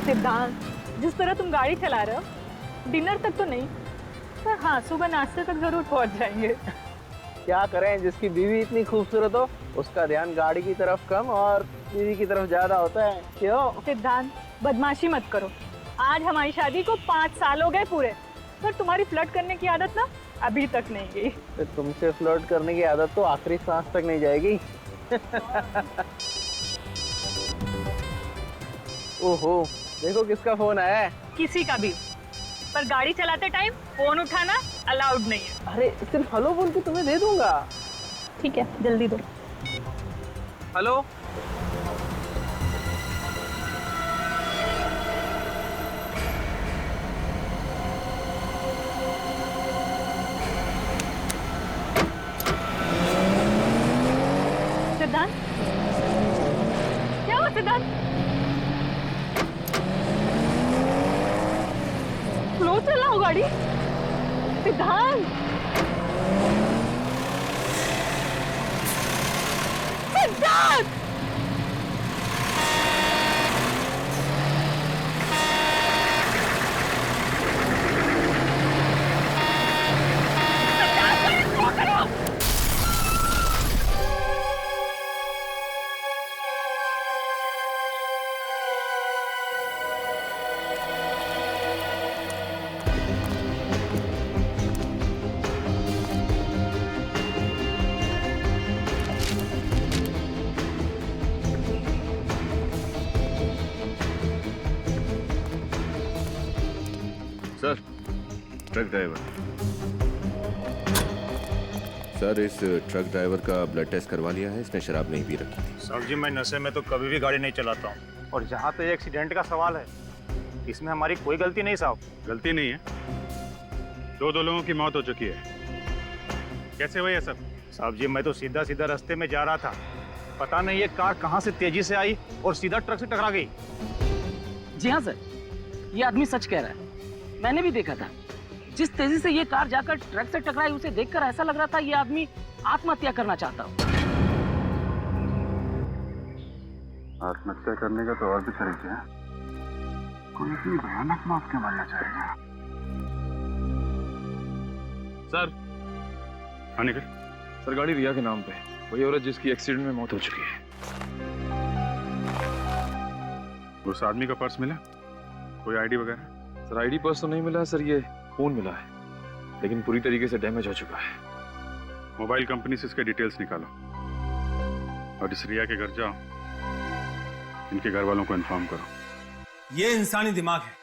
सिद्धांत, जिस तरह तुम गाड़ी चला रहे हो, डिनर तक तो नहीं, पर हाँ सुबह नाश्ते तक जरूर पहुंच जाएंगे। क्या करें, जिसकी बीवी इतनी खूबसूरत हो उसका ध्यान गाड़ी की तरफ कम और बीवी की तरफ ज्यादा होता है। क्यों? सिद्धांत, बदमाशी मत करो। आज हमारी शादी को 5 साल हो गए पूरे, पर तुम्हारी फ्लर्ट करने की आदत ना अभी तक नहीं गई। तो तुमसे फ्लर्ट करने की आदत तो आखिरी सांस तक नहीं जाएगी। ओहो, देखो किसका फोन आया है। किसी का भी, पर गाड़ी चलाते टाइम फोन उठाना अलाउड नहीं है। अरे सिर्फ हेलो बोल के तुम्हें दे दूंगा। ठीक है, जल्दी दो। हेलो। सिद्धांत, क्या हुआ सिद्धांत? स्लो चलाओ गाड़ी सिद्धांत। सिद्धांत, सर, ट्रक ड्राइवर। सर, इस ट्रक ड्राइवर का ब्लड टेस्ट करवा लिया है, इसने शराब नहीं पी रखी थी। सर जी, मैं नशे में तो कभी भी गाड़ी नहीं चलाता हूँ। और जहाँ पे एक्सीडेंट का सवाल है, इसमें हमारी कोई गलती नहीं साहब। गलती नहीं है, दो लोगों की मौत हो चुकी है। कैसे हुआ ये सब? साहब जी, मैं तो सीधा सीधा रास्ते में जा रहा था, पता नहीं ये कार कहाँ से तेजी से आई और सीधा ट्रक से टकरा गई। जी हाँ सर, ये आदमी सच कह रहा है, मैंने भी देखा था। जिस तेजी से ये कार जाकर ट्रक से टकराई, उसे देखकर ऐसा लग रहा था ये आदमी आत्महत्या करना चाहता हो। आत्महत्या करने का तो और भी तरीके हैं, कोई इतनी भयानक मौत क्यों मरना चाहेगा? सर, हाँ निकल। सर गाड़ी रिया के नाम पे, वही औरत जिसकी एक्सीडेंट में मौत हो चुकी है। उस आदमी का पर्स मिला? कोई आईडी वगैरह? सर आईडी पर्स तो नहीं मिला सर, ये फोन मिला है, लेकिन पूरी तरीके से डैमेज हो चुका है। मोबाइल कंपनी से इसके डिटेल्स निकालो और इस रिया के घर जाओ, इनके घर वालों को इन्फॉर्म करो। ये इंसानी दिमाग है,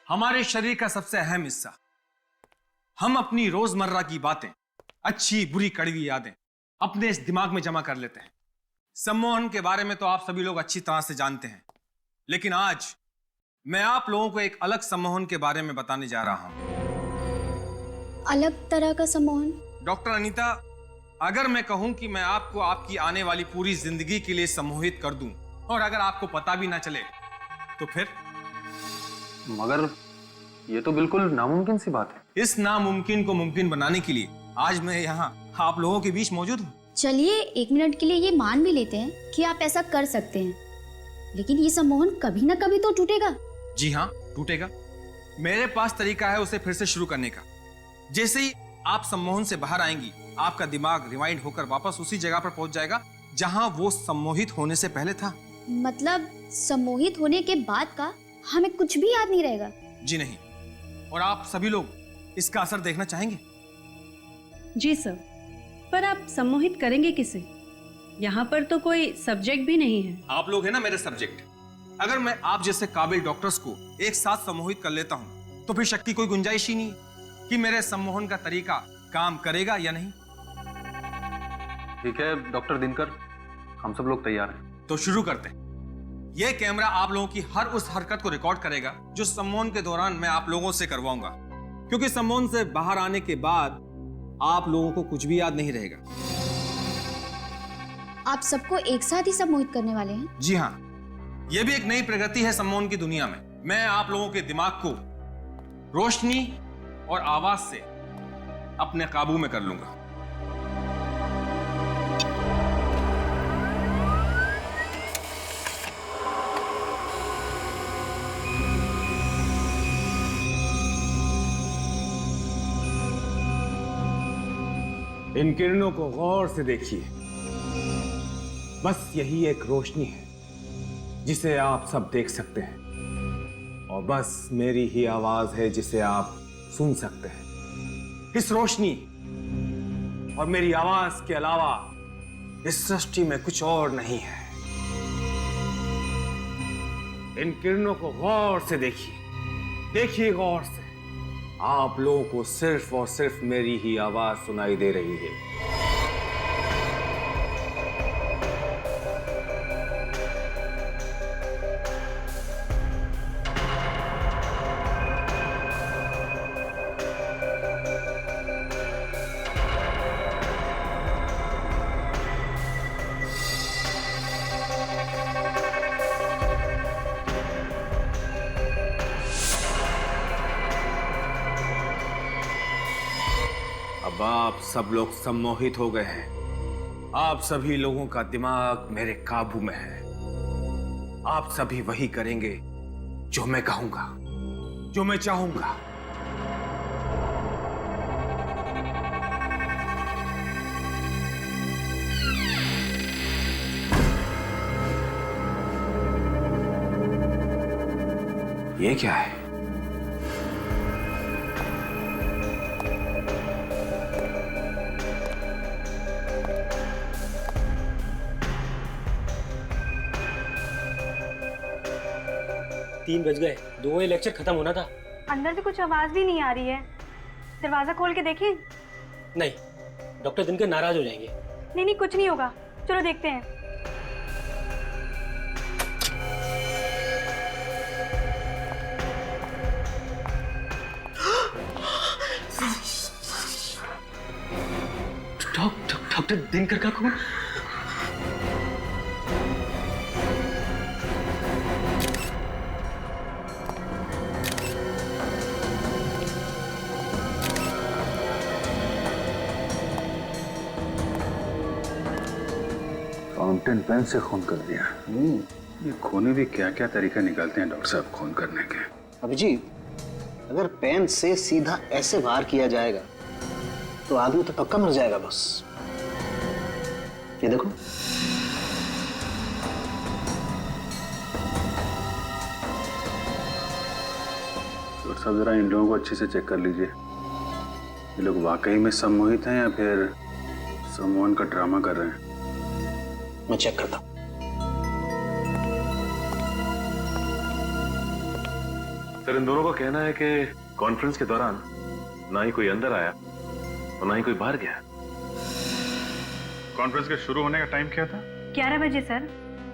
हमारे शरीर का सबसे अहम हिस्सा। हम अपनी रोजमर्रा की बातें, अच्छी बुरी कड़वी यादें अपने इस दिमाग में जमा कर लेते हैं। सम्मोहन के बारे में तो आप सभी लोग अच्छी तरह से जानते हैं, लेकिन आज मैं आप लोगों को एक अलग सम्मोहन के बारे में बताने जा रहा हूं। अलग तरह का सम्मोहन? डॉक्टर अनीता, अगर मैं कहूं कि मैं आपको आपकी आने वाली पूरी जिंदगी के लिए सम्मोहित कर दूं और अगर आपको पता भी ना चले तो फिर? मगर ये तो बिल्कुल नामुमकिन सी बात है। इस नामुमकिन को मुमकिन बनाने के लिए आज मैं यहाँ आप लोगों के बीच मौजूद हूँ। चलिए 1 मिनट के लिए ये मान भी लेते हैं कि आप ऐसा कर सकते हैं, लेकिन ये सम्मोहन कभी ना कभी तो टूटेगा। जी हाँ, टूटेगा। मेरे पास तरीका है उसे फिर से शुरू करने का। जैसे ही आप सम्मोहन से बाहर आएंगी, आपका दिमाग रिवाइंड होकर वापस उसी जगह पर पहुंच जाएगा जहां वो सम्मोहित होने से पहले था। मतलब सम्मोहित होने के बाद का हमें कुछ भी याद नहीं रहेगा? जी नहीं। और आप सभी लोग इसका असर देखना चाहेंगे? जी सर, पर आप सम्मोहित करेंगे किसे? यहाँ पर तो कोई सब्जेक्ट भी नहीं है। आप लोग है ना मेरे सब्जेक्ट। अगर मैं आप जैसे काबिल डॉक्टर्स को एक साथ सम्मोहित कर लेता हूं तो फिर शक की कोई गुंजाइश ही नहीं कि मेरे सम्मोहन का तरीका काम करेगा या नहीं। ठीक है डॉक्टर दिनकर, हम सब लोग तैयार हैं। तो शुरू करते हैं। यह कैमरा आप लोगों की हर उस हरकत को रिकॉर्ड करेगा जो सम्मोहन के दौरान मैं आप लोगों से करवाऊंगा, क्योंकि सम्मोहन से बाहर आने के बाद आप लोगों को कुछ भी याद नहीं रहेगा। आप सबको एक साथ ही सम्मोहित करने वाले हैं? जी हाँ, यह भी एक नई प्रगति है सम्मोहन की दुनिया में। मैं आप लोगों के दिमाग को रोशनी और आवाज से अपने काबू में कर लूंगा। इन किरणों को गौर से देखिए। बस यही एक रोशनी है जिसे आप सब देख सकते हैं, और बस मेरी ही आवाज है जिसे आप सुन सकते हैं। इस रोशनी और मेरी आवाज के अलावा इस सृष्टि में कुछ और नहीं है। इन किरणों को गौर से देखिए, देखिए गौर से। आप लोगों को सिर्फ और सिर्फ मेरी ही आवाज सुनाई दे रही है। अब आप सब लोग सम्मोहित हो गए हैं। आप सभी लोगों का दिमाग मेरे काबू में है। आप सभी वही करेंगे जो मैं कहूंगा, जो मैं चाहूंगा। ये क्या है? तीन बज गए, 2 बजे लेक्चर खत्म होना था। अंदर से कुछ आवाज भी नहीं आ रही है। दरवाजा खोल के देखिए। नहीं, डॉक्टर दिनकर नाराज हो जाएंगे। नहीं नहीं, कुछ नहीं होगा, चलो देखते हैं। डॉक्टर दिनकर का कौन? फाउंटेन पेन से खून कर दिया। ये खूनी भी क्या क्या तरीका निकालते हैं डॉक्टर साहब खून करने के। अभिजीत, अगर पेन से सीधा ऐसे वार किया जाएगा तो आदमी तो पक्का मर जाएगा बस। ये देखो, डॉक्टर साहब जरा इन लोगों को अच्छे से चेक कर लीजिए। ये लोग वाकई में सम्मोहित हैं या फिर सम्मोहन का ड्रामा कर रहे हैं। मैं चेक करता हूं। सर, इन दोनों का कहना है कि कॉन्फ्रेंस के दौरान ना ही कोई अंदर आया और ना ही कोई बाहर गया। कॉन्फ्रेंस के शुरू होने का टाइम क्या था? 11 बजे सर।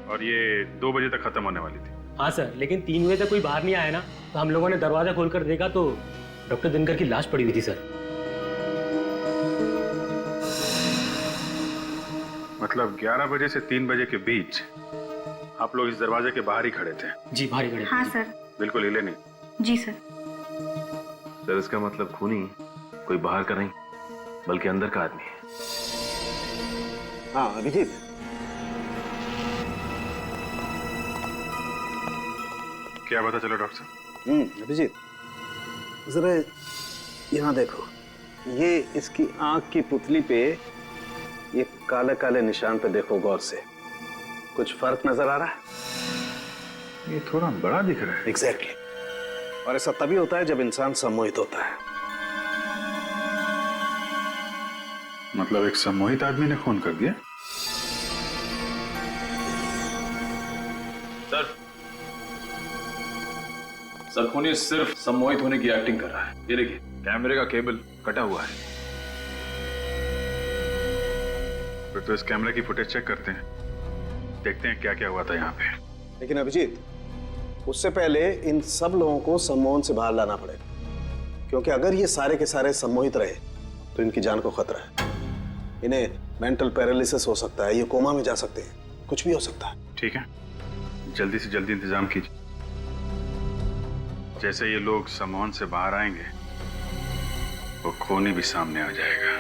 और ये 2 बजे तक खत्म होने वाली थी। हाँ सर, लेकिन 3 बजे तक कोई बाहर नहीं आया ना, तो हम लोगों ने दरवाजा खोलकर देखा तो डॉक्टर दिनकर की लाश पड़ी हुई थी सर। मतलब 11 बजे से 3 बजे के बीच आप लोग इस दरवाजे के बाहर ही खड़े थे? जी, बाहर ही खड़े थे। हाँ सर। बिल्कुल हिले नहीं? जी सर। सर, इसका मतलब खूनी कोई बाहर का नहीं बल्कि अंदर का आदमी है। हाँ अभिजीत, क्या पता चलो डॉक्टर साहब? अभिजीत जरा यहाँ देखो, ये इसकी आंख की पुतली पे ये काले काले निशान पे देखो गौर से। कुछ फर्क नजर आ रहा है? ये थोड़ा बड़ा दिख रहा है। एग्जैक्टली। और ऐसा तभी होता है जब इंसान सम्मोहित होता है। मतलब एक सम्मोहित आदमी ने खून कर दिया? सर, खूनी सिर्फ सम्मोहित होने की एक्टिंग कर रहा है। ये देखिए, कैमरे का केबल कटा हुआ है। फिर तो इस कैमरे की फुटेज चेक करते हैं, देखते हैं क्या क्या हुआ था यहाँ पे। लेकिन अभिजीत, उससे पहले इन सब लोगों को सम्मोहन से बाहर लाना पड़ेगा, क्योंकि अगर ये सारे के सारे सम्मोहित रहे तो इनकी जान को खतरा है। इन्हें मेंटल पैरालिसिस हो सकता है, ये कोमा में जा सकते हैं, कुछ भी हो सकता है। ठीक है, जल्दी से जल्दी इंतजाम कीजिए। जैसे ये लोग सम्मोहन से बाहर आएंगे वो खूनी भी सामने आ जाएगा।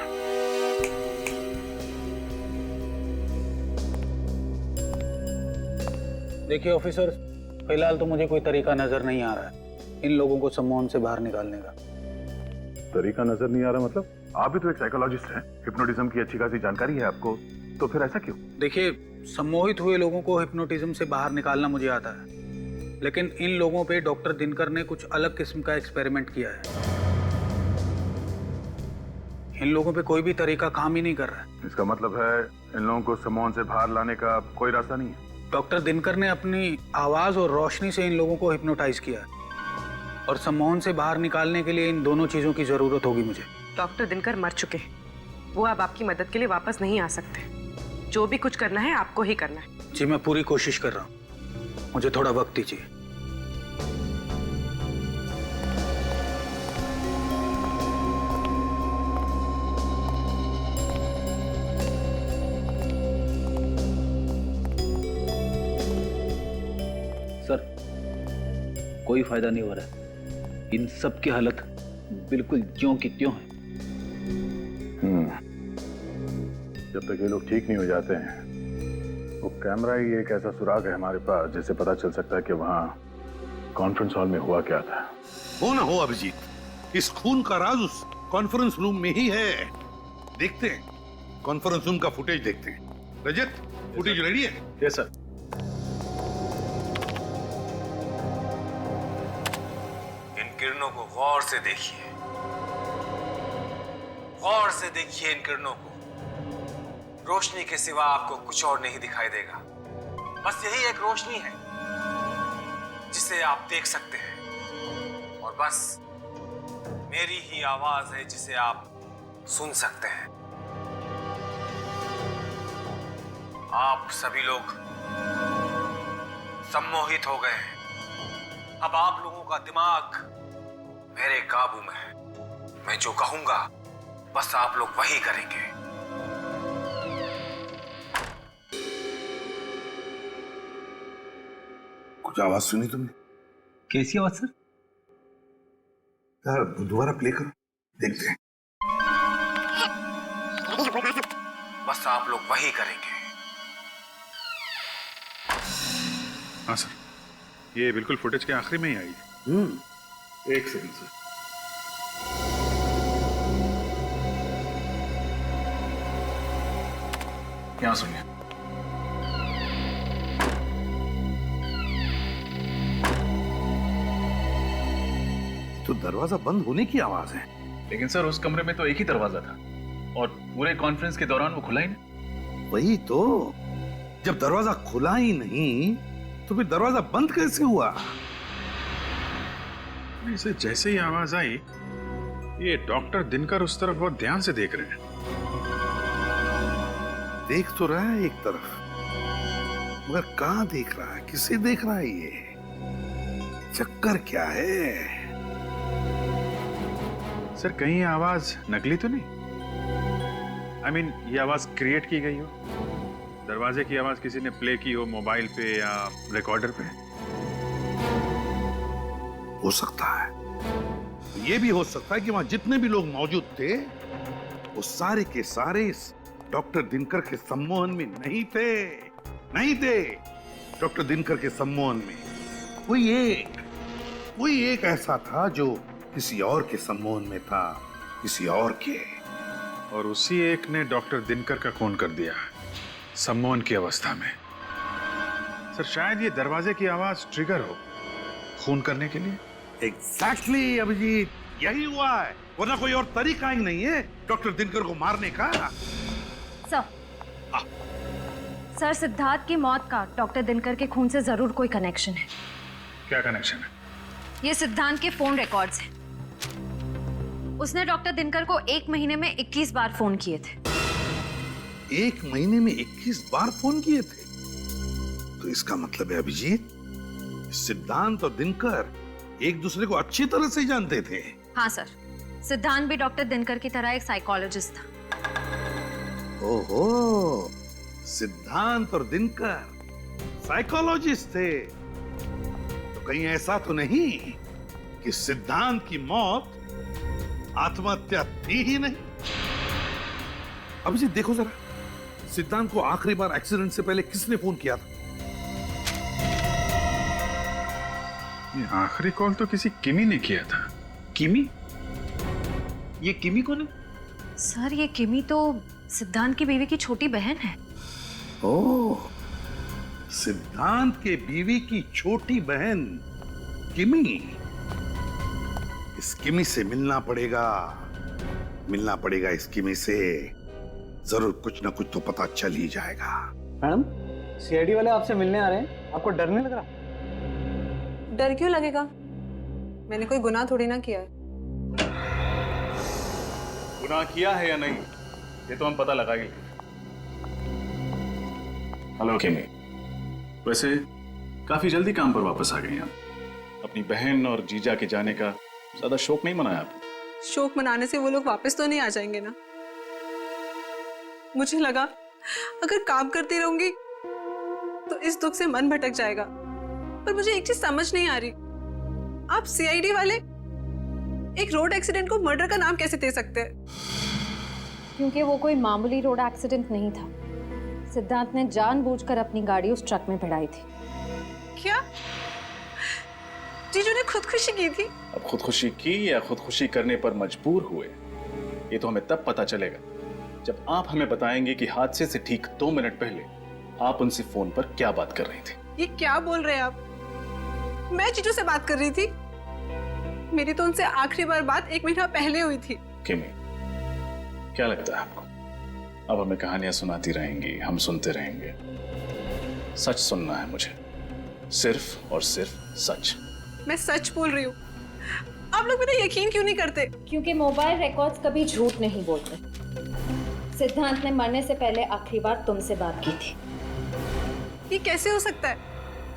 देखिए ऑफिसर, फिलहाल तो मुझे कोई तरीका नजर नहीं आ रहा है इन लोगों को सम्मोहन से बाहर निकालने का। तरीका नजर नहीं आ रहा मतलब? आप भी तो एक साइकोलॉजिस्ट हैं, हिप्नोटिज्म की अच्छी खासी जानकारी है आपको, तो फिर ऐसा क्यों? देखिए, सम्मोहित हुए लोगों को हिप्नोटिज्म से बाहर निकालना मुझे आता है, लेकिन इन लोगों पे डॉक्टर दिनकर ने कुछ अलग किस्म का एक्सपेरिमेंट किया है। इन लोगों पे कोई भी तरीका काम ही नहीं कर रहा है। इसका मतलब है इन लोगों को सम्मोहन से बाहर लाने का कोई रास्ता नहीं है? डॉक्टर दिनकर ने अपनी आवाज और रोशनी से इन लोगों को हिप्नोटाइज किया है, और सम्मोहन से बाहर निकालने के लिए इन दोनों चीजों की जरूरत होगी मुझे। डॉक्टर दिनकर मर चुके हैं, वो अब आपकी मदद के लिए वापस नहीं आ सकते। जो भी कुछ करना है आपको ही करना है। जी, मैं पूरी कोशिश कर रहा हूँ, मुझे थोड़ा वक्त दीजिए। सर, कोई फायदा नहीं हो रहा है। इन सब की हालत बिल्कुल ज्यों की त्यों है। जब तक ये लोग ठीक नहीं हो जाते हैं, वो कैमरा ही एक ऐसा सुराग है हमारे पास जिससे पता चल सकता है कि वहाँ कॉन्फ्रेंस हॉल में हुआ क्या था। हो ना हो अभिजीत, इस खून का राज उस कॉन्फ्रेंस रूम में ही है। देखते हैं, कॉन्फ्रेंस रूम का फुटेज देखते हैं। रजत, फुटेज रेडी है? Yes sir. इन किरणों को गौर से देखिए, गौर से देखिए इन किरणों को। रोशनी के सिवा आपको कुछ और नहीं दिखाई देगा। बस यही एक रोशनी है जिसे आप देख सकते हैं, और बस मेरी ही आवाज है जिसे आप सुन सकते हैं। आप सभी लोग सम्मोहित हो गए हैं। अब आप लोगों का दिमाग मेरे काबू में है। मैं जो कहूंगा बस आप लोग वही करेंगे। कुछ आवाज सुनी तुमने? कैसी आवाज सर? यार दोबारा प्ले करो, देखते हैं। बस आप लोग वही करेंगे। हाँ सर, ये बिल्कुल फुटेज के आखिरी में ही आई है। एक सेकंड सर। यहाँ सुनिए। तो दरवाजा बंद होने की आवाज है। लेकिन सर, उस कमरे में तो एक ही दरवाजा था और पूरे कॉन्फ्रेंस के दौरान वो खुला ही नहीं। वही तो, जब दरवाजा खुला ही नहीं तो फिर दरवाजा बंद कैसे हुआ? इसे जैसे ही आवाज आई, ये डॉक्टर दिनकर उस तरफ बहुत ध्यान से देख रहे हैं। देख तो रहा है एक तरफ, मगर कहां देख रहा है, किसे देख रहा है? ये चक्कर क्या है? सर, कहीं ये आवाज नकली तो नहीं? I mean, ये आवाज क्रिएट की गई हो? दरवाजे की आवाज किसी ने प्ले की हो मोबाइल पे या रिकॉर्डर पे? हो सकता है। ये भी हो सकता है कि वहां जितने भी लोग मौजूद थे, वो सारे के सारे इस डॉक्टर दिनकर के सम्मोहन में नहीं थे। डॉक्टर दिनकर के सम्मोहन में कोई एक ऐसा था जो किसी और के सम्मोहन में था, किसी और के। और उसी एक ने डॉक्टर दिनकर का खून कर दिया सम्मोहन की अवस्था में। सर, शायद ये दरवाजे की आवाज ट्रिगर हो खून करने के लिए। एग्जैक्टली अभिजीत, यही हुआ है, वरना कोई और तरीका ही नहीं है डॉक्टर दिनकर को मारने का। सर, सिद्धार्थ की मौत का डॉक्टर दिनकर के खून से जरूर कोई कनेक्शन है। क्या कनेक्शन है? ये सिद्धांत के फोन रिकॉर्ड्स हैं। उसने डॉक्टर दिनकर को 1 महीने में 21 बार फोन किए थे। 1 महीने में 21 बार फोन किए थे? तो इसका मतलब है अभिजीत, सिद्धांत और दिनकर एक दूसरे को अच्छी तरह से जानते थे। हाँ सर, सिद्धांत भी डॉक्टर दिनकर की तरह एक साइकोलॉजिस्ट था। ओहो, सिद्धांत और दिनकर साइकोलॉजिस्ट थे। तो कहीं ऐसा तो नहीं कि सिद्धांत की मौत आत्महत्या थी ही नहीं? अभिजीत देखो जरा, सिद्धांत को आखिरी बार एक्सीडेंट से पहले किसने फोन किया था? ये आखिरी कॉल तो किसी किमी ने किया था। किमी? ये किमी कौन है? सर ये किमी तो सिद्धांत की बीवी की छोटी बहन है। ओह, सिद्धांत के बीवी की छोटी बहन किमी। इस किमी से मिलना पड़ेगा इस किमी से। जरूर कुछ ना कुछ तो पता चल ही जाएगा। मैडम, सीआईडी वाले आपसे मिलने आ रहे हैं, आपको डर नहीं लग रहा? डर क्यों लगेगा? मैंने कोई गुनाह थोड़ी ना किया है। गुनाह किया है या नहीं ये तो हम पता लगाएंगे। हेलो किमी, वैसे काफी जल्दी काम पर वापस आ गए हम। अपनी बहन और जीजा के जाने का ज्यादा शौक नहीं मनाया आपने? शौक मनाने से वो लोग वापस तो नहीं आ जाएंगे ना। मुझे लगा अगर काम करती रहूंगी तो इस दुख से मन भटक जाएगा, पर मुझे एक चीज समझ नहीं आ रही, आप सीआईडी वाले एक रोड एक्सीडेंट को मर्डर का नाम कैसे दे सकते हैं? क्योंकि वो कोई मामूली रोड एक्सीडेंट नहीं था। सिद्धांत ने जानबूझकर अपनी गाड़ी उस ट्रक में भिड़ाई थी। क्या जीजू ने खुदकुशी की थी? अब खुदकुशी की या खुदकुशी करने पर मजबूर हुए ये तो हमें तब पता चलेगा जब आप हमें बताएंगे कि हादसे से ठीक 2 मिनट पहले आप उनसे फोन पर क्या बात कर रही थी। ये क्या बोल रहे हैं आप? मैं जीजू से बात कर रही थी। मेरी तो उनसे आखिरी बार बात 1 महीना पहले हुई थी। किमी, क्या लगता है आपको अब हमें कहानियां सुनाती रहेंगी, हम सुनते रहेंगे? सच सुनना है मुझे, सिर्फ और सिर्फ सच। मैं सच बोल रही हूँ, आप लोग मेरा यकीन क्यों नहीं करते? क्योंकि मोबाइल रिकॉर्ड्स कभी झूठ नहीं बोलते। सिद्धांत ने मरने से पहले आखिरी बार तुमसे बात की थी। ये कैसे हो सकता है?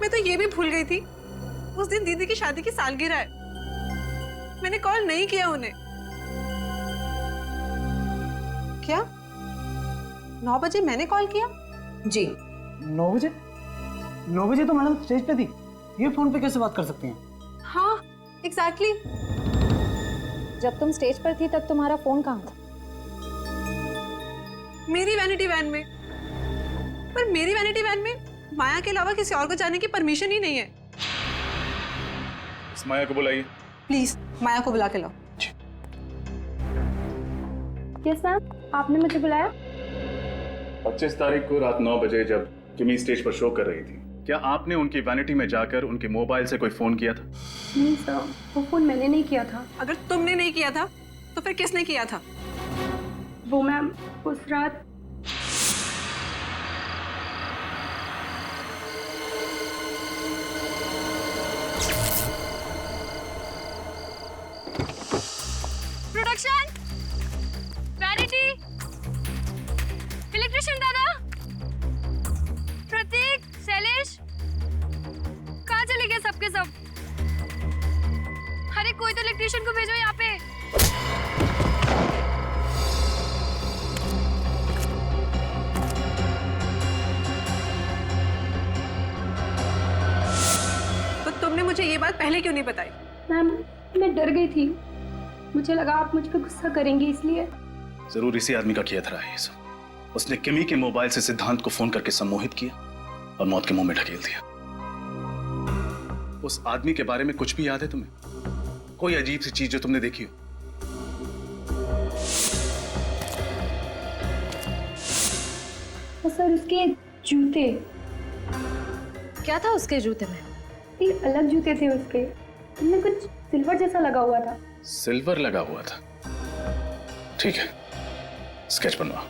मैं तो ये भी भूल गई थी उस दिन दीदी की शादी की सालगिरह है। मैंने कॉल नहीं किया उन्हें। क्या 9 बजे मैंने कॉल किया? जी 9 बजे? 9 बजे तो मैडम स्टेज पे थी, ये फोन पे कैसे बात कर सकती हैं? हाँ एग्जैक्टली। जब तुम स्टेज पर थी तब तुम्हारा फोन कहाँ था? मेरी वैनिटी वैन में। पर मेरी वैनिटी वैन में माया के अलावा किसी और को जाने की परमिशन ही नहीं है। इस माया को बुलाइए प्लीज, माया को बुला के लाओ। यस मैम, आपने मुझे बुलाया? 25 तारीख को रात 9 बजे जब किमी स्टेज पर शो कर रही थी, क्या आपने उनकी वैनिटी में जाकर उनके मोबाइल से कोई फोन किया था? नहीं सर, वो फोन मैंने नहीं किया था। अगर तुमने नहीं किया था तो फिर किसने किया था? वो मैम उस रात प्रोडक्शन, वैनिटी, इलेक्ट्रिशियन दादा, प्रतीक, शैलेश, कहाँ चले गए सबके सब? अरे कोई तो इलेक्ट्रिशियन को भेजो यहाँ पे। तो तुमने मुझे ये बात पहले क्यों नहीं बताई? मैम मैं डर गई थी, मुझे लगा आप मुझ पर गुस्सा करेंगी इसलिए। जरूर इसी आदमी का किया था ये सब। उसने किमी के मोबाइल से सिद्धांत को फोन करके सम्मोहित किया और मौत के मुंह में ढकेल दिया। उस आदमी के बारे में कुछ भी याद है तुम्हें? कोई अजीब सी चीज जो तुमने देखी हो? सर उसके जूते। क्या था उसके जूते में? ये अलग जूते थे उसके, उनमें कुछ सिल्वर जैसा लगा हुआ था। सिल्वर लगा हुआ था? ठीक है, स्केच बनवा।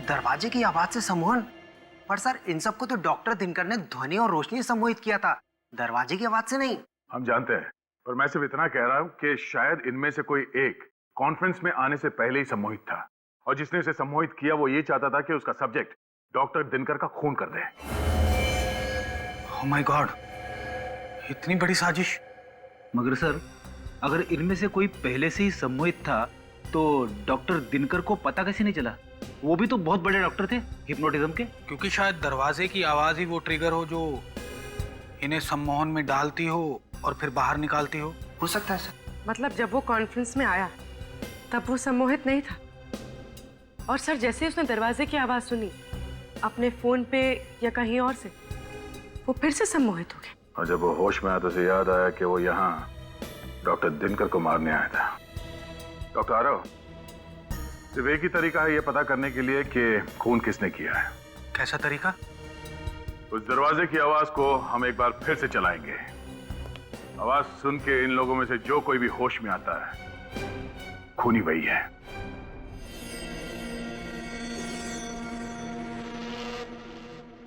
दरवाजे की आवाज से सम्मोहन? पर सर इन सबको तो डॉक्टर दिनकर ने ध्वनि और रोशनी सम्मोहित किया था, दरवाजे की आवाज से नहीं। हम जानते हैं, पर मैं सिर्फ इतना कह रहा हूं कि शायद इनमें से कोई एक कॉन्फ्रेंस में आने से पहले ही सम्मोहित था, और जिसने उसे सम्मोहित किया वो ये चाहता था कि उसका सब्जेक्ट डॉक्टर दिनकर का खून कर दे। ओह माय गॉड, इतनी बड़ी साजिश। मगर सर अगर इनमें से कोई पहले से ही सम्मोहित था तो डॉक्टर दिनकर को पता कैसे नहीं चला? वो भी तो बहुत बड़े डॉक्टर थे हिप्नोटिज्म के। क्योंकि शायद दरवाजे की आवाज ही वो ट्रिगर हो जो इन्हें सम्मोहन में डालती हो और फिर बाहर निकालती हो सकता है सर। मतलब जब वो कॉन्फ्रेंस में आया तब वो सम्मोहित नहीं था, और सर जैसे उसने दरवाजे की आवाज सुनी अपने फोन पे या कहीं और से, वो फिर से सम्मोहित हो गए। और जब वो होश में आया तो उसे याद आया कि वो यहाँ डॉक्टर दिनकर को मारने आया था। डॉक्टर आरव, सिर्फ एक ही तरीका है ये पता करने के लिए कि खून किसने किया है। कैसा तरीका? उस दरवाजे की आवाज को हम एक बार फिर से चलाएंगे। आवाज सुन के इन लोगों में से जो कोई भी होश में आता है, खूनी वही है।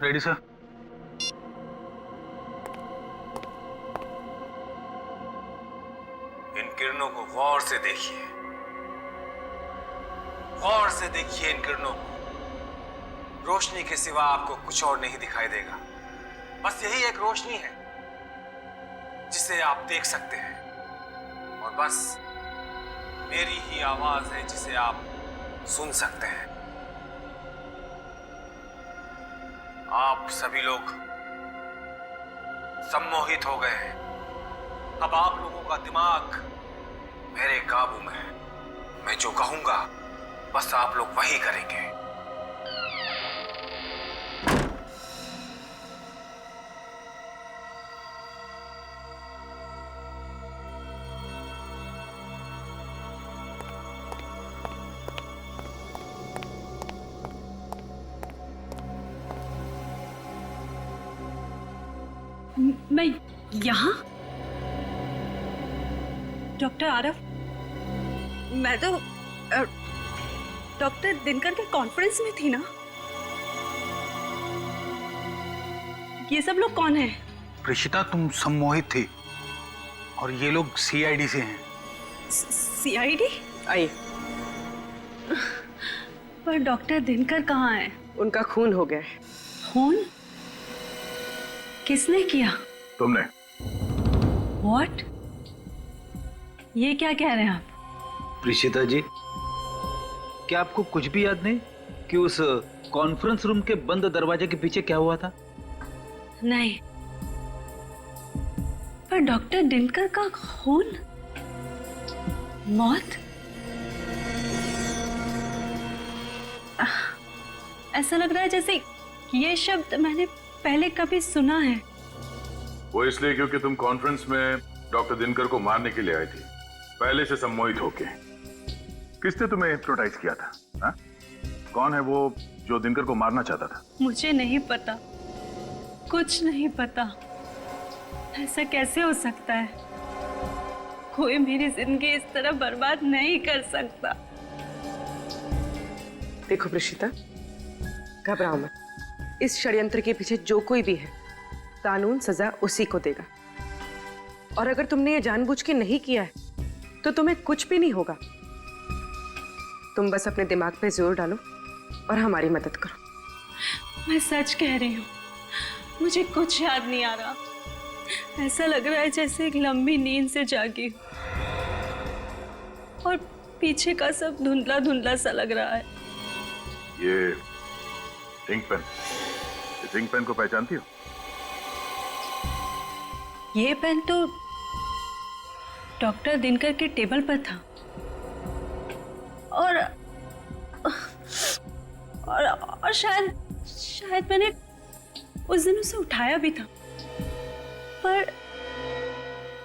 Ready sir. इन किरणों को गौर से देखिए, गौर से देखिए इन किरणों को। रोशनी के सिवा आपको कुछ और नहीं दिखाई देगा। बस यही एक रोशनी है जिसे आप देख सकते हैं, और बस मेरी ही आवाज है जिसे आप सुन सकते हैं। आप सभी लोग सम्मोहित हो गए हैं। अब आप लोगों का दिमाग मेरे काबू में है। मैं जो कहूंगा बस आप लोग वही करेंगे। मैं यहाँ? डॉक्टर आरफ, मैं तो डॉक्टर दिनकर के कॉन्फ्रेंस में थी ना। ये सब लोग कौन है? प्रीशिता, तुम सम्मोहित थी और ये लोग सीआईडी से हैं। सीआईडी? आइए। पर डॉक्टर दिनकर कहाँ है? उनका खून हो गया है। खून? किसने किया? तुमने। What? ये क्या कह रहे हैं आप? प्रीशिता जी, क्या आपको कुछ भी याद नहीं कि उस कॉन्फ्रेंस रूम के बंद दरवाजे के पीछे क्या हुआ था? नहीं। पर डॉक्टर दिनकर का खून, मौत, ऐसा लग रहा है जैसे ये शब्द मैंने पहले कभी सुना है। वो इसलिए क्योंकि तुम कॉन्फ्रेंस में डॉक्टर दिनकर को मारने के लिए आई थी, पहले से सम्मोहित होके। किसने तुम्हें हिप्नोटाइज किया था? हा? कौन है वो जो दिनकर को मारना चाहता था? मुझे नहीं पता, कुछ नहीं पता। ऐसा कैसे हो सकता है? कोई मेरी जिंदगी इस तरह बर्बाद नहीं कर सकता। देखो प्रीशिता, घबराओ मत। इस षड्यंत्र के पीछे जो कोई भी है, कानून सजा उसी को देगा। और अगर तुमने ये जानबूझ के नहीं किया है तो तुम्हें कुछ भी नहीं होगा। तुम बस अपने दिमाग पे जोर डालो और हमारी मदद करो। मैं सच कह रही हूँ, मुझे कुछ याद नहीं आ रहा। ऐसा लग रहा है जैसे एक लंबी नींद से जागी और पीछे का सब धुंधला धुंधला सा लग रहा है। ये इंक पेन, इस इंक पेन को पहचानती हो? ये पेन तो डॉक्टर दिनकर के टेबल पर था और शायद मैंने उस दिन उसे उठाया भी था। पर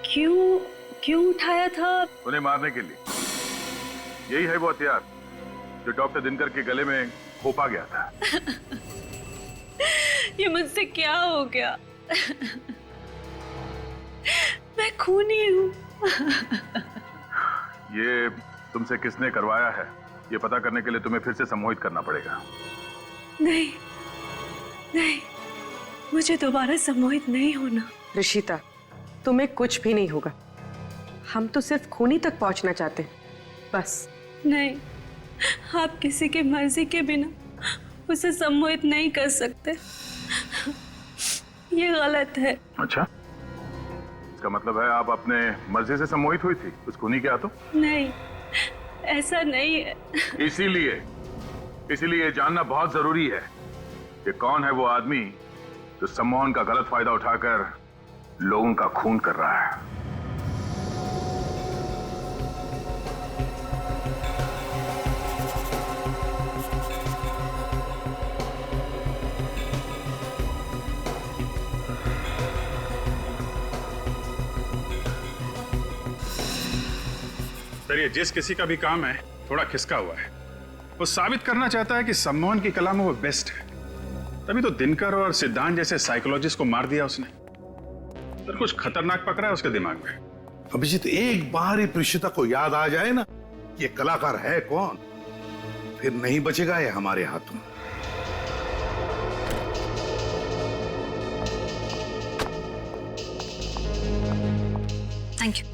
क्यों उठाया था? उन्हें मारने के लिए। यही है वो हथियार जो डॉक्टर दिनकर के गले में खोपा गया था। ये मुझसे क्या हो गया? मैं खूनी हूँ। ये तुमसे किसने करवाया है, ये पता करने के लिए तुम्हें फिर से सम्मोहित करना पड़ेगा। नहीं, मुझे दोबारा सम्मोहित नहीं होना। ऋषिता, तुम्हें कुछ भी नहीं होगा। हम तो सिर्फ खूनी तक पहुंचना चाहते हैं, बस। नहीं, आप किसी की मर्जी के बिना उसे सम्मोहित नहीं कर सकते। ये गलत है। अच्छा, इसका मतलब है आप अपने मर्जी से सम्मोहित हुई थी उस खूनी के हाथों? नहीं, ऐसा नहीं है। इसीलिए ये जानना बहुत जरूरी है कि कौन है वो आदमी जो सम्मोहन का गलत फायदा उठाकर लोगों का खून कर रहा है। सर, ये जिस किसी का भी काम है थोड़ा खिसका हुआ है। वो साबित करना चाहता है कि सम्मोहन की कला में वो बेस्ट है। तभी तो दिनकर और सिद्धांत जैसे साइकोलॉजिस्ट को मार दिया उसने। तो कुछ खतरनाक पकड़ा है उसके दिमाग में। अभिजीत, एक बार ही प्रीशिता को याद आ जाए ना ये कलाकार है कौन, फिर नहीं बचेगा ये हमारे हाथों। थैंक यू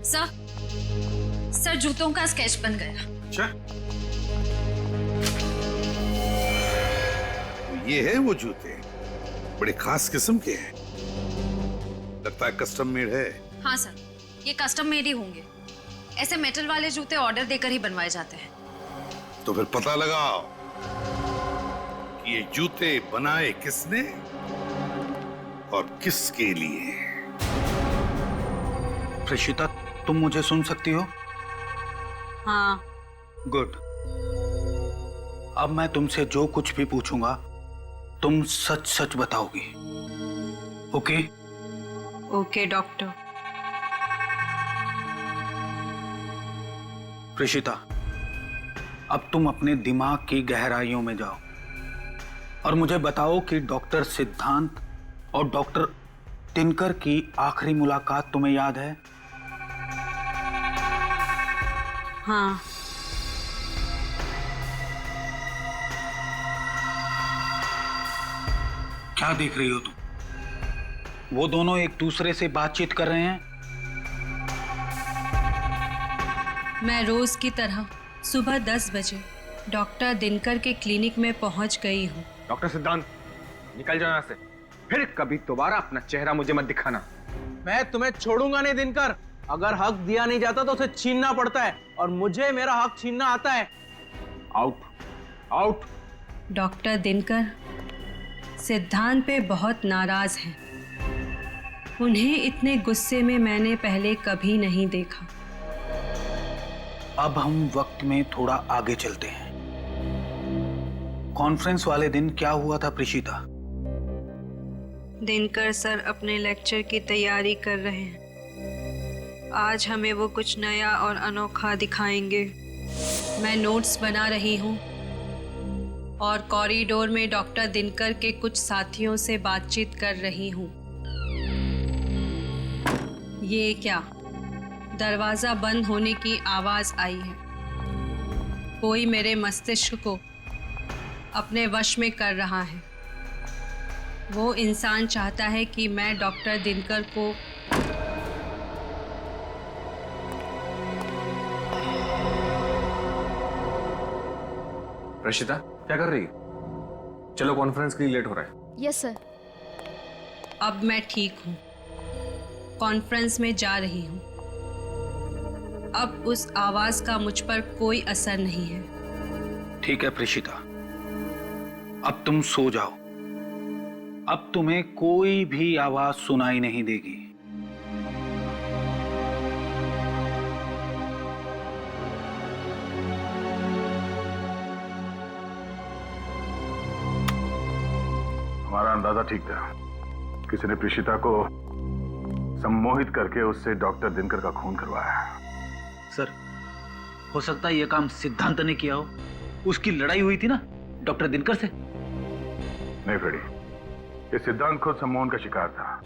सर जूतों का स्केच बन गया। अच्छा, ये है वो जूते, बड़े खास किस्म के हैं, लगता है कस्टम मेड है। हाँ सर, ये कस्टम मेड ही होंगे। ऐसे मेटल वाले जूते ऑर्डर देकर ही बनवाए जाते हैं। तो फिर पता लगाओ कि ये जूते बनाए किसने और किसके लिए। प्रीशिता, तुम मुझे सुन सकती हो? हाँ। गुड। अब मैं तुमसे जो कुछ भी पूछूंगा तुम सच सच बताओगी, ओके? Okay doctor. प्रीशिता, अब तुम अपने दिमाग की गहराइयों में जाओ और मुझे बताओ कि डॉक्टर सिद्धांत और डॉक्टर दिनकर की आखिरी मुलाकात तुम्हें याद है? हाँ। क्या देख रही हो तुम? वो दोनों एक दूसरे से बातचीत कर रहे हैं। मैं रोज की तरह सुबह 10 बजे डॉक्टर दिनकर के क्लिनिक में पहुंच गई हूँ। डॉक्टर सिद्धांत, निकल जाओ यहाँ से। फिर कभी दोबारा अपना चेहरा मुझे मत दिखाना। मैं तुम्हें छोड़ूंगा नहीं दिनकर। अगर हक दिया नहीं जाता तो उसे छीनना पड़ता है, और मुझे मेरा हक छीनना आता है। Out, out. डॉक्टर दिनकर सिद्धांत पे बहुत नाराज हैं। उन्हें इतने गुस्से में मैंने पहले कभी नहीं देखा। अब हम वक्त में थोड़ा आगे चलते हैं। कॉन्फ्रेंस वाले दिन क्या हुआ था प्रीशिता? दिनकर सर अपने लेक्चर की तैयारी कर रहे हैं। आज हमें वो कुछ नया और अनोखा दिखाएंगे। मैं नोट्स बना रही हूँ और कॉरिडोर में डॉक्टर दिनकर के कुछ साथियों से बातचीत कर रही हूँ। ये क्या? दरवाजा बंद होने की आवाज आई है। कोई मेरे मस्तिष्क को अपने वश में कर रहा है। वो इंसान चाहता है कि मैं डॉक्टर दिनकर को रशिता, क्या कर रही है? चलो, कॉन्फ्रेंस के लिए लेट हो रहा है। Yes sir. अब मैं ठीक हूँ। कॉन्फ्रेंस में जा रही हूँ। अब उस आवाज का मुझ पर कोई असर नहीं है। ठीक है प्रीशिता, अब तुम सो जाओ। अब तुम्हें कोई भी आवाज सुनाई नहीं देगी। हमारा अंदाजा ठीक था। किसी ने प्रीशिता को सम्मोहित करके उससे डॉक्टर दिनकर का खून करवाया। सर, हो सकता है यह काम सिद्धांत ने किया हो। उसकी लड़ाई हुई थी ना डॉक्टर दिनकर से। नहीं फ्रेडी, ये सिद्धांत खुद सम्मोहन का शिकार था,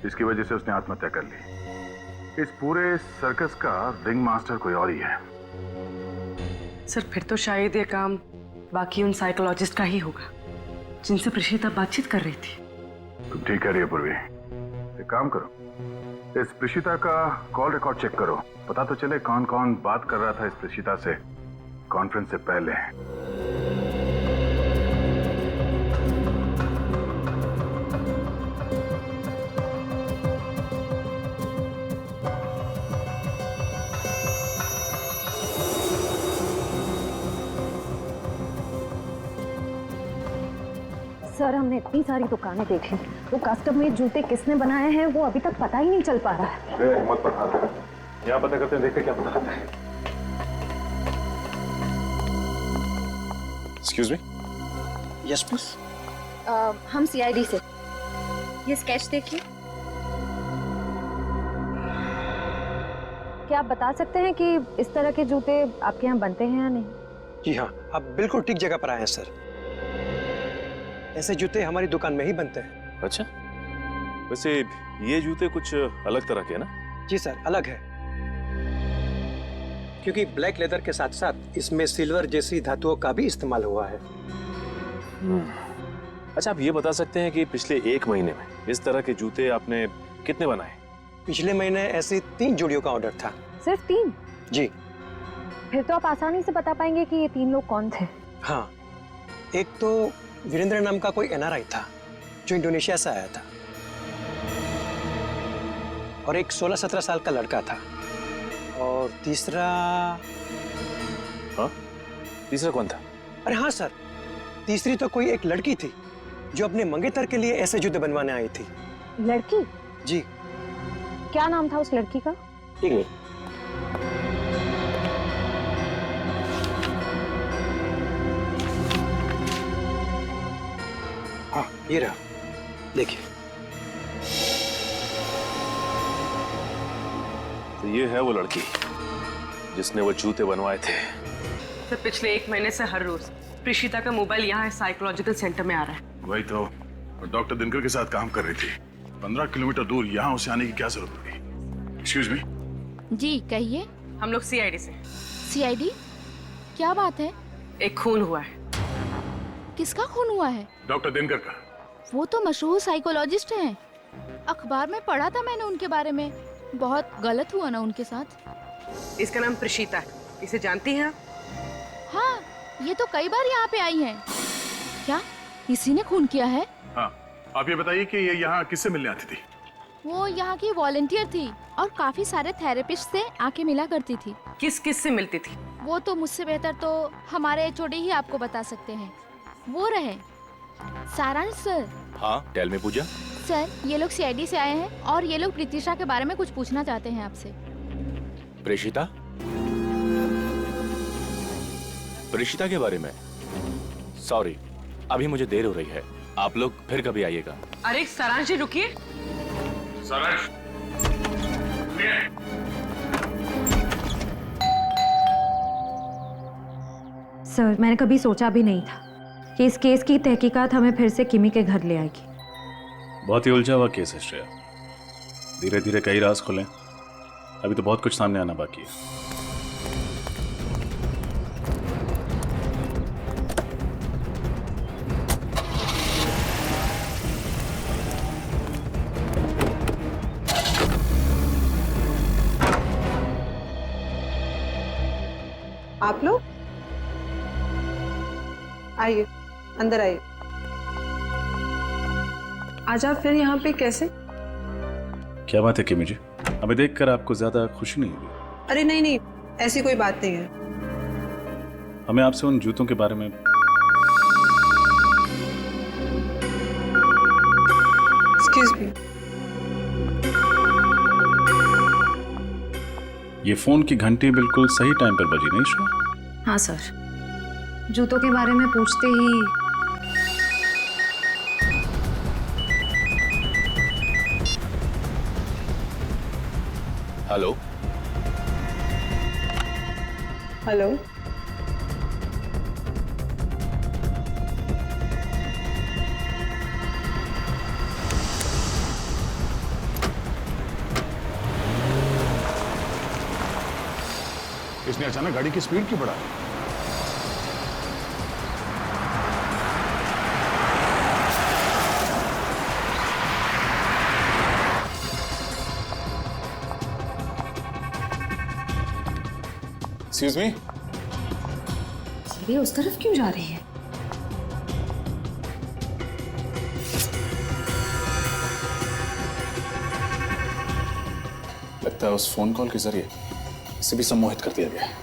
जिसकी वजह से उसने आत्महत्या कर ली। इस पूरे सर्कस का रिंग मास्टर कोई और ही है। सर, फिर तो शायद ये काम बाकी उन साइकोलॉजिस्ट का ही होगा जिनसे प्रीशिता बातचीत कर रही थी। तुम ठीक कह रही है पूर्वी। एक काम करो, इस प्रीशिता का कॉल रिकॉर्ड चेक करो। पता तो चले कौन कौन बात कर रहा था इस प्रीशिता से कॉन्फ्रेंस से पहले। सर, हमने इतनी सारी दुकानें देखी, वो कस्टम मेड जूते किसने बनाए हैं वो अभी तक पता ही नहीं चल पा रहा है। मत पता, यहाँ पता करते हैं, देखते क्या पता लगता है। Excuse me. Yes please. हम सीआईडी से। ये स्केच देखिए। क्या आप बता सकते हैं कि इस तरह के जूते आपके यहाँ बनते हैं या नहीं? जी हाँ, आप बिल्कुल ठीक जगह पर आए हैं सर। ऐसे जूते हमारी दुकान में ही बनते हैं। अच्छा, वैसे ये जूते कुछ अलग तरह के हैं ना? जी सर, अलग है, क्योंकि ब्लैक लेदर के साथ साथ इसमें सिल्वर जैसी धातुओं का भी इस्तेमाल हुआ है। अच्छा, आप ये बता सकते हैं कि पिछले 1 महीने में इस तरह के जूते आपने कितने बनाए? पिछले महीने ऐसी 3 जोड़ियों का ऑर्डर था। सिर्फ 3? जी। फिर तो आप आसानी से बता पाएंगे कि ये 3 लोग कौन थे। हाँ, एक तो वीरेंद्र नाम का कोई NRI था जो इंडोनेशिया से आया था, और एक 16-17 साल का लड़का था, और तीसरा... हाँ? तीसरा कौन था? अरे हाँ सर, तीसरी तो कोई एक लड़की थी जो अपने मंगेतर के लिए ऐसे जूते बनवाने आई थी। लड़की? जी। क्या नाम था उस लड़की का? एक मिनट। हाँ, ये रहा, देखिए। तो ये है वो लड़की जिसने वो जूते बनवाए थे। सर, पिछले 1 महीने से हर रोज प्रीशिता का मोबाइल यहाँ साइकोलॉजिकल सेंटर में आ रहा है। वही तो, डॉक्टर दिनकर के साथ काम कर रही थी। 15 किलोमीटर दूर यहाँ उसे आने की क्या जरूरत पड़ी? Excuse me. जी कहिए। हम लोग CID से। CID? क्या बात है? एक खून हुआ है। किसका खून हुआ है? डॉक्टर दिनकर का। वो तो मशहूर साइकोलॉजिस्ट हैं। अखबार में पढ़ा था मैंने उनके बारे में। बहुत गलत हुआ ना उनके साथ। इसका नाम प्रीशिता है। इसे जानती हैं आप? हाँ, ये तो कई बार यहाँ पे आई है। क्या इसी ने खून किया है? हाँ, आप ये बताइए कि ये यहाँ किससे मिलने आती थी? वो यहाँ की वॉलंटियर थी और काफी सारे थेरेपिस्ट से आके मिला करती थी। किस किस से मिलती थी? वो तो मुझसे बेहतर तो हमारे HOD ही आपको बता सकते हैं। वो रहे सारांश सर। हाँ, टेल मी पूजा। सर, ये लोग CID से आए हैं और ये लोग प्रीतिशा के बारे में कुछ पूछना चाहते हैं आपसे। प्रेषिता? प्रेषिता के बारे में? सॉरी, अभी मुझे देर हो रही है। आप लोग फिर कभी आइएगा। अरे सारांश जी, रुकिए। सारांश, सर, मैंने कभी सोचा भी नहीं था कि इस केस की तहकीकात हमें फिर से किमी के घर ले आएगी। बहुत ही उलझा हुआ केस है श्रेया। धीरे धीरे कई राज खुले। अभी तो बहुत कुछ सामने आना बाकी है। आप लोग आइए, अंदर आइए। आज आप फिर यहाँ पे कैसे? क्या बात है किमी जी? हमें देखकर आपको ज्यादा खुशी नहीं हुई? अरे नहीं नहीं, ऐसी कोई बात नहीं है। हमें आपसे उन जूतों के बारे में... एक्सक्यूज मी। ये फोन की घंटी बिल्कुल सही टाइम पर बजी, नहीं श्रेया? हाँ सर, जूतों के बारे में पूछते ही हेलो। हेलो। इसने अचानक गाड़ी की स्पीड क्यों बढ़ा? Excuse me. ये उस तरफ क्यों जा रही है? लगता है उस फोन कॉल के जरिए इसे भी सम्मोहित कर दिया गया है।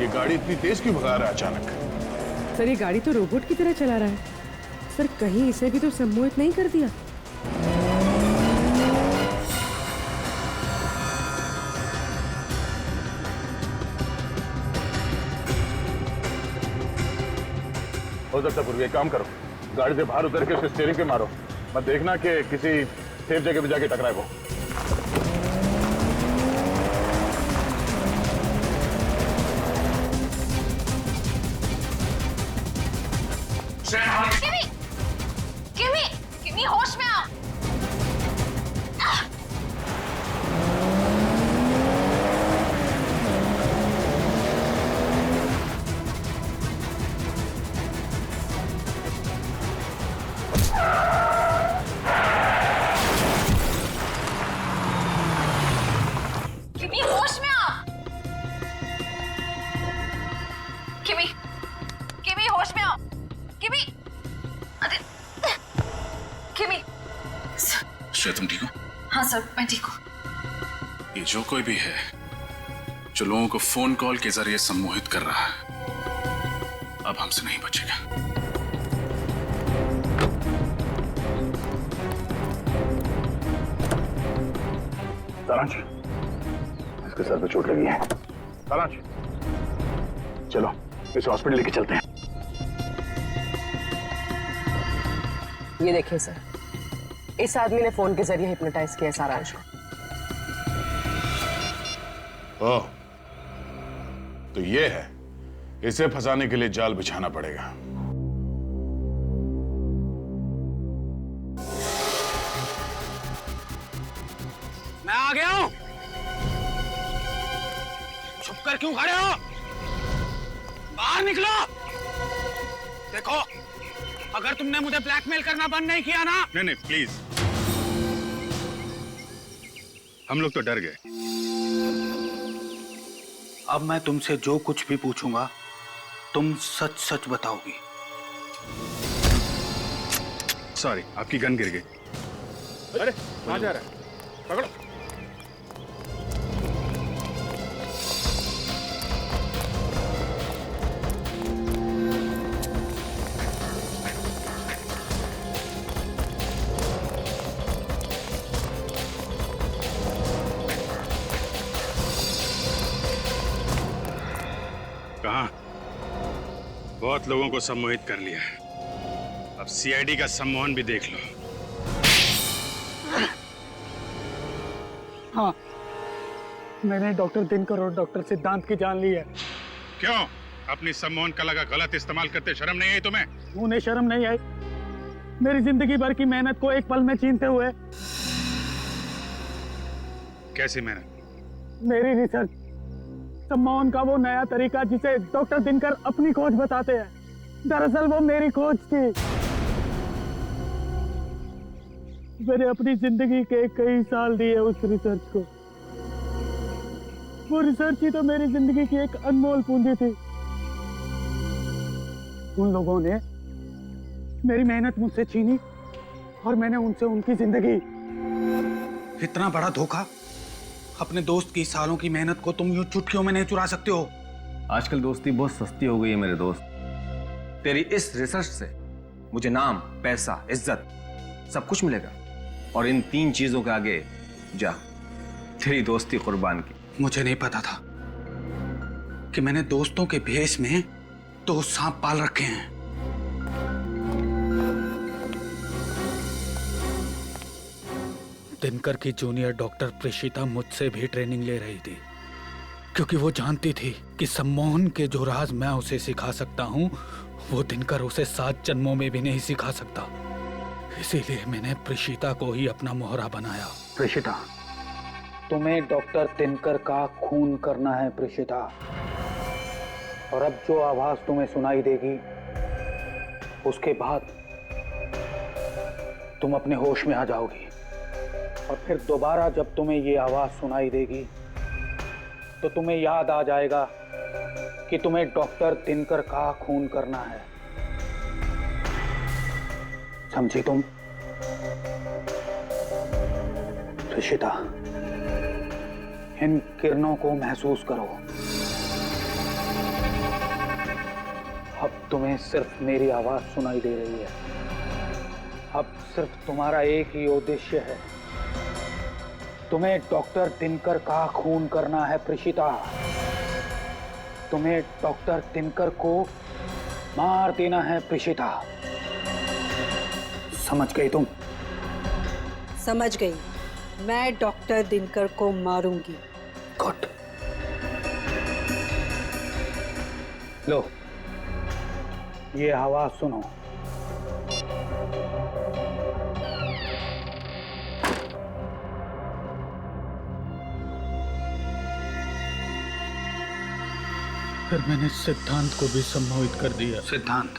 ये गाड़ी इतनी तेज क्यों भगा रहा है अचानक? सर, ये गाड़ी तो रोबोट की तरह चला रहा है। सर, कहीं इसे भी तो सम्मोहित नहीं कर दिया? हो सकता पूर्वी, एक काम करो, गाड़ी से बाहर उतर के उसके स्टीयरिंग पे मारो, मत देखना कि किसी सेफ जगह पे जाके टकराए वो। किमी, किमी, किमी होश में आओ। किमी होश में आओ। किमी, किमी होश में आओ। किमी, अरे, किमी। श्रेया तुम ठीक हो? हाँ सर, मैं ठीक हूँ। ये जो कोई भी है जो लोगों को फोन कॉल के जरिए सम्मोहित कर रहा है, अब हमसे नहीं बचेगा। सारांश, इसके सर पे चोट लगी है। सारांश, चलो इसे हॉस्पिटल लेके चलते हैं। ये देखिए सर, इस आदमी ने फोन के जरिए हिप्नोटाइज किया सारांश को। ओह, तो ये है, इसे फंसाने के लिए जाल बिछाना पड़ेगा। मैं आ गया हूं। छुप कर क्यों खड़े हो? बाहर निकलो। देखो, अगर तुमने मुझे ब्लैकमेल करना बंद नहीं किया ना। नहीं प्लीज, हम लोग तो डर गए। अब मैं तुमसे जो कुछ भी पूछूंगा तुम सच सच बताओगी। सॉरी, आपकी गन गिर गई। अरे कहां जा रहा है? पकड़ो। कहां? बहुत लोगों को सम्मोहित कर लिया है, अब सीआईडी का सम्मोहन भी देख लो। हाँ, मैंने डॉक्टर दिनकर और डॉक्टर सिद्धांत की जान ली है। क्यों? अपनी सम्मोहन कला का गलत इस्तेमाल करते शर्म नहीं आई तुम्हें? उन्हें शर्म नहीं आई? मेरी जिंदगी भर की मेहनत को एक पल में छीनते हुए। कैसी मेहनत? मेरी रिसर्च, सम्मोहन का वो नया तरीका जिसे डॉक्टर दिनकर अपनी खोज बताते हैं, दरअसल वो मेरी खोज थी। मैंने अपनी जिंदगी के कई साल दिए उस रिसर्च को। वो रिसर्च ही तो मेरी जिंदगी की एक अनमोल पूंजी थी। उन लोगों ने मेरी मेहनत मुझसे छीनी और मैंने उनसे उनकी जिंदगी। इतना बड़ा धोखा? अपने दोस्त की सालों की मेहनत को तुम यूं चुटकियों में नहीं चुरा सकते हो। आजकल दोस्ती बहुत सस्ती हो गई है मेरे दोस्त। तेरी इस रिसर्च से मुझे नाम, पैसा, इज्जत सब कुछ मिलेगा, और इन 3 चीजों के आगे जा तेरी दोस्ती कुर्बान की। मुझे नहीं पता था कि मैंने दोस्तों के भेष में 2 सांप पाल रखे हैं। दिनकर की जूनियर डॉक्टर प्रेषिता मुझसे भी ट्रेनिंग ले रही थी, क्योंकि वो जानती थी कि सम्मोहन के जो राज मैं उसे सिखा सकता हूँ वो दिनकर उसे 7 जन्मों में भी नहीं सिखा सकता। इसीलिए मैंने प्रेषिता को ही अपना मोहरा बनाया। प्रेषिता, तुम्हें डॉक्टर दिनकर का खून करना है प्रेषिता। और अब जो आवाज तुम्हें सुनाई देगी उसके बाद तुम अपने होश में आ जाओगी, और फिर दोबारा जब तुम्हें ये आवाज सुनाई देगी तो तुम्हें याद आ जाएगा कि तुम्हें डॉक्टर दिनकर का खून करना है। समझी तुम? प्रेषिता, इन किरणों को महसूस करो। अब तुम्हें सिर्फ मेरी आवाज सुनाई दे रही है। अब सिर्फ तुम्हारा एक ही उद्देश्य है, तुम्हें डॉक्टर दिनकर का खून करना है प्रेषिता। तुम्हें डॉक्टर दिनकर को मार देना है प्रेषिता। समझ गई तुम? समझ गई। मैं डॉक्टर दिनकर को मारूंगी। गुड। लो, ये आवाज सुनो। फिर मैंने सिद्धांत को भी सम्मोहित कर दिया। सिद्धांत,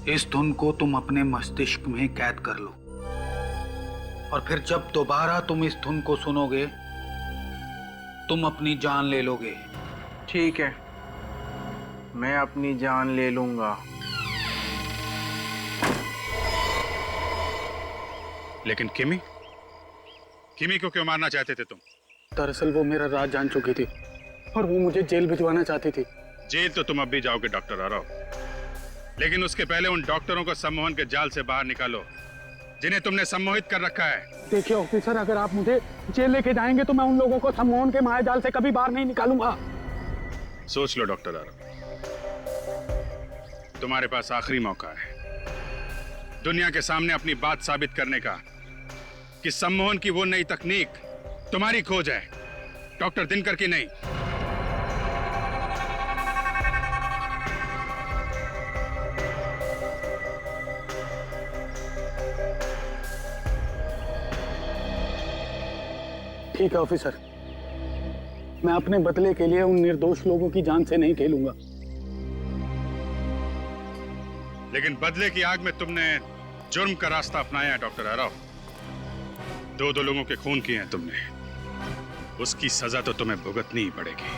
इस धुन को तुम अपने मस्तिष्क में कैद कर लो, और फिर जब दोबारा तुम इस धुन को सुनोगे तुम अपनी जान ले लोगे। ठीक है, मैं अपनी जान ले लूंगा। लेकिन किमी को क्यों मारना चाहते थे तुम? दरअसल वो मेरा राज जान चुकी थी और वो मुझे जेल भिजवाना चाहती थी। जेल तो तुम अब भी जाओगे डॉक्टर आरव, लेकिन उसके पहले उन डॉक्टरों को सम्मोहन के जाल से बाहर निकालो जिन्हें तुमने सम्मोहित कर रखा है। देखिए ऑफिसर, अगर आप मुझे जेल लेके जाएंगे तो मैं उन लोगों को सम्मोहन के मायाजाल से कभी बाहर नहीं निकालूंगा। सोच लो डॉक्टर आरव, तुम्हारे पास आखिरी मौका है दुनिया के सामने अपनी बात साबित करने का कि सम्मोहन की वो नई तकनीक तुम्हारी खोज है, डॉक्टर दिनकर की नहीं। ठीक है ऑफिसर, मैं अपने बदले के लिए उन निर्दोष लोगों की जान से नहीं खेलूंगा। लेकिन बदले की आग में तुमने जुर्म का रास्ता अपनाया है डॉक्टर आरव। दो लोगों के खून किए हैं तुमने, उसकी सजा तो तुम्हें भुगतनी ही पड़ेगी।